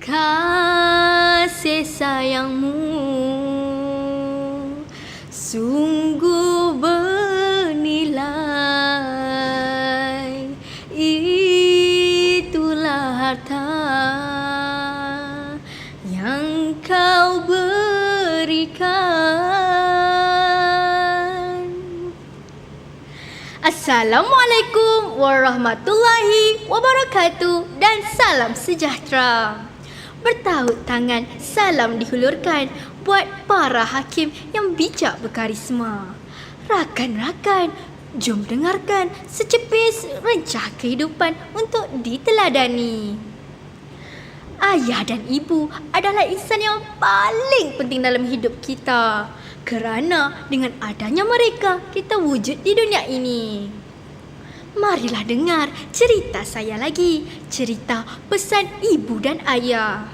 Kasih sayangmu sungguh bernilai, itulah harta yang kau berikan. Assalamualaikum warahmatullahi wabarakatuh dan salam sejahtera. Bertaut tangan, salam dihulurkan buat para hakim yang bijak berkarisma. Rakan-rakan, jom dengarkan secepis rencah kehidupan untuk diteladani. Ayah dan ibu adalah insan yang paling penting dalam hidup kita, kerana dengan adanya mereka, kita wujud di dunia ini. Marilah dengar cerita saya lagi, cerita pesan ibu dan ayah.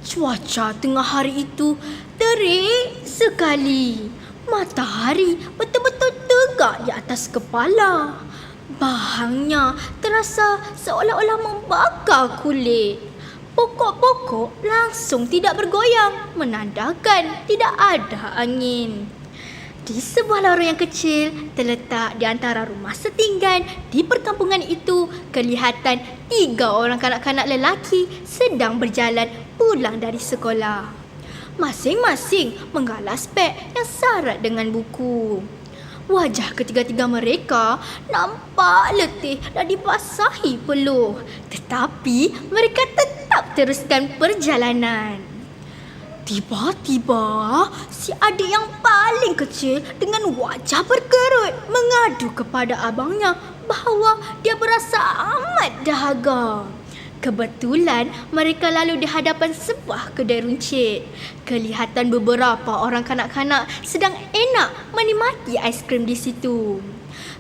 Cuaca tengah hari itu terik sekali. Matahari betul-betul tegak di atas kepala. Bahangnya terasa seolah-olah membakar kulit. Pokok-pokok langsung tidak bergoyang, menandakan tidak ada angin. Di sebuah lorong yang kecil terletak di antara rumah setinggan di perkampungan itu, kelihatan 3 orang kanak-kanak lelaki sedang berjalan pulang dari sekolah. Masing-masing menggalas beg yang syarat dengan buku. Wajah ketiga-tiga mereka nampak letih dan dibasahi peluh, tetapi mereka tetap teruskan perjalanan. Tiba-tiba, si adik yang paling kecil dengan wajah berkerut mengadu kepada abangnya bahawa dia berasa amat dahaga. Kebetulan mereka lalu di hadapan sebuah kedai runcit. Kelihatan beberapa orang kanak-kanak sedang enak menikmati aiskrim di situ.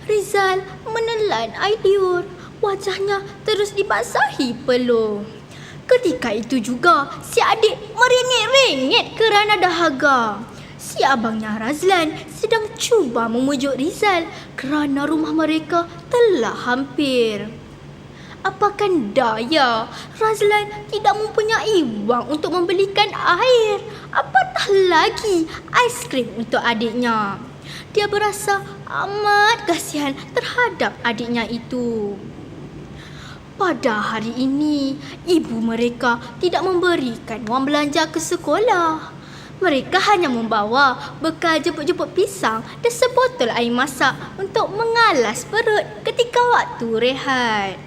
Rizal menelan air liur, wajahnya terus dibasahi peluh. Ketika itu juga, si adik merengek-rengek kerana dahaga. Si abangnya Razlan sedang cuba memujuk Rizal kerana rumah mereka telah hampir. Apakan daya, Razlan tidak mempunyai wang untuk membelikan air, apatah lagi aiskrim untuk adiknya. Dia berasa amat kasihan terhadap adiknya itu. Pada hari ini, ibu mereka tidak memberikan wang belanja ke sekolah. Mereka hanya membawa bekal jemput-jemput pisang dan sebotol air masak untuk mengalas perut ketika waktu rehat.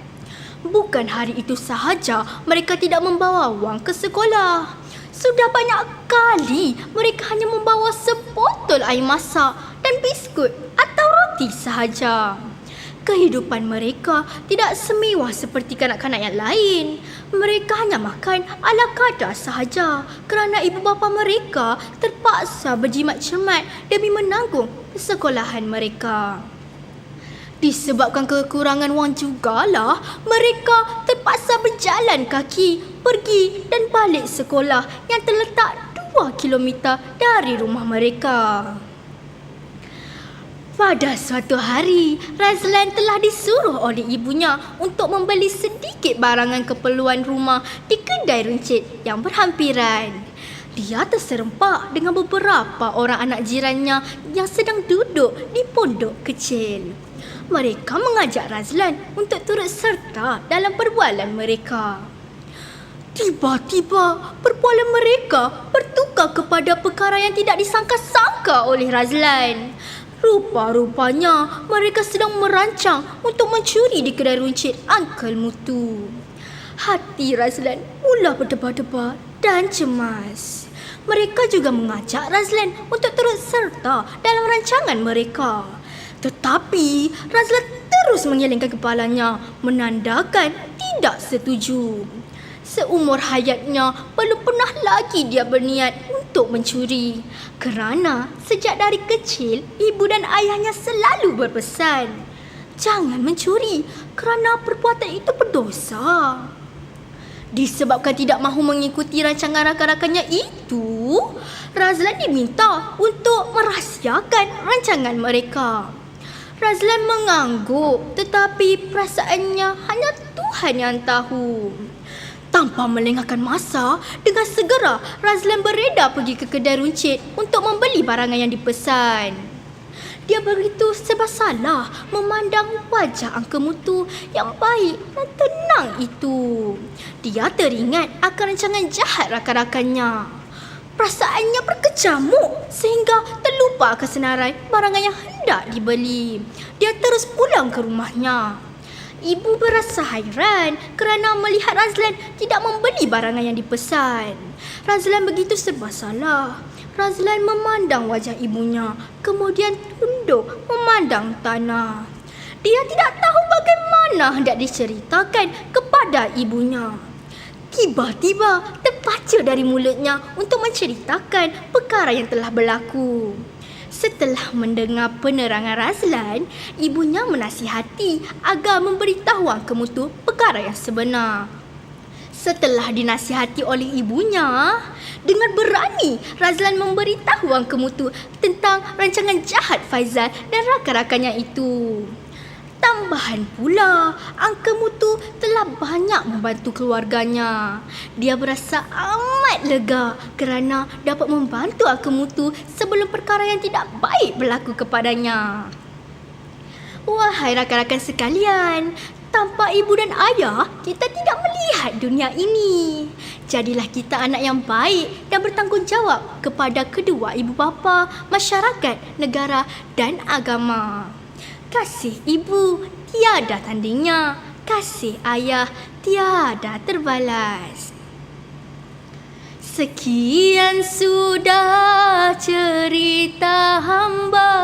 Bukan hari itu sahaja mereka tidak membawa wang ke sekolah. Sudah banyak kali mereka hanya membawa sebotol air masak dan biskut atau roti sahaja. Kehidupan mereka tidak semewah seperti kanak-kanak yang lain. Mereka hanya makan ala kadar sahaja kerana ibu bapa mereka terpaksa berjimat cermat demi menanggung persekolahan mereka. Disebabkan kekurangan wang jugalah, mereka terpaksa berjalan kaki pergi dan balik sekolah yang terletak 2 kilometer dari rumah mereka. Pada suatu hari, Razlan telah disuruh oleh ibunya untuk membeli sedikit barangan keperluan rumah di kedai runcit yang berhampiran. Dia terserempak dengan beberapa orang anak jirannya yang sedang duduk di pondok kecil. Mereka mengajak Razlan untuk turut serta dalam perbualan mereka. Tiba-tiba, perbualan mereka bertukar kepada perkara yang tidak disangka-sangka oleh Razlan. Rupa-rupanya mereka sedang merancang untuk mencuri di kedai runcit Uncle Mutu. Hati Razlan mula berdebar-debar dan cemas. Mereka juga mengajak Razlan untuk turut serta dalam rancangan mereka. Tetapi Razlan terus mengelengkan kepalanya, menandakan tidak setuju. Seumur hayatnya belum pernah lagi dia berniat untuk mencuri, kerana sejak dari kecil ibu dan ayahnya selalu berpesan, jangan mencuri kerana perbuatan itu berdosa. Disebabkan tidak mahu mengikuti rancangan rakan-rakannya itu, Razlan diminta untuk merahsiakan rancangan mereka. Razlan mengangguk, tetapi perasaannya hanya Tuhan yang tahu. Tanpa melengahkan masa, dengan segera Razlan beredar pergi ke kedai runcit untuk membeli barangan yang dipesan. Dia begitu serba salah memandang wajah Angka Mutu yang baik dan tenang itu. Dia teringat akan rancangan jahat rakan-rakannya. Perasaannya berkecamuk sehingga terlupa kesenarai barangan yang hendak dibeli. Dia terus pulang ke rumahnya. Ibu berasa hairan kerana melihat Razlan tidak membeli barangan yang dipesan. Razlan begitu serba salah. Razlan memandang wajah ibunya, kemudian tunduk memandang tanah. Dia tidak tahu bagaimana hendak diceritakan kepada ibunya. Tiba-tiba terpacu dari mulutnya untuk menceritakan perkara yang telah berlaku. Setelah mendengar penerangan Razlan, ibunya menasihati agar memberitahu Angka Mutu perkara yang sebenar. Setelah dinasihati oleh ibunya, dengan berani Razlan memberitahu Angka Mutu tentang rancangan jahat Faizal dan rakan-rakannya itu. Tambahan pula, Angka Mutu telah banyak membantu keluarganya. Dia berasa amat lega kerana dapat membantu Angka Mutu sebelum perkara yang tidak baik berlaku kepadanya. Wahai rakan-rakan sekalian, tanpa ibu dan ayah, kita tidak melihat dunia ini. Jadilah kita anak yang baik dan bertanggungjawab kepada kedua ibu bapa, masyarakat, negara dan agama. Kasih ibu tiada tandingnya, kasih ayah tiada terbalas. Sekian sudah cerita hamba,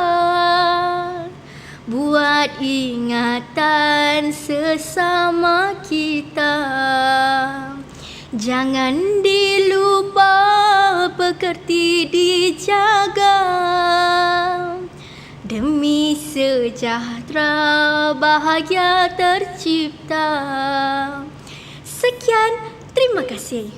buat ingatan sesama kita. Jangan dilupa, pekerti dijaga, demi sejahtera bahagia tercipta. Sekian, terima kasih.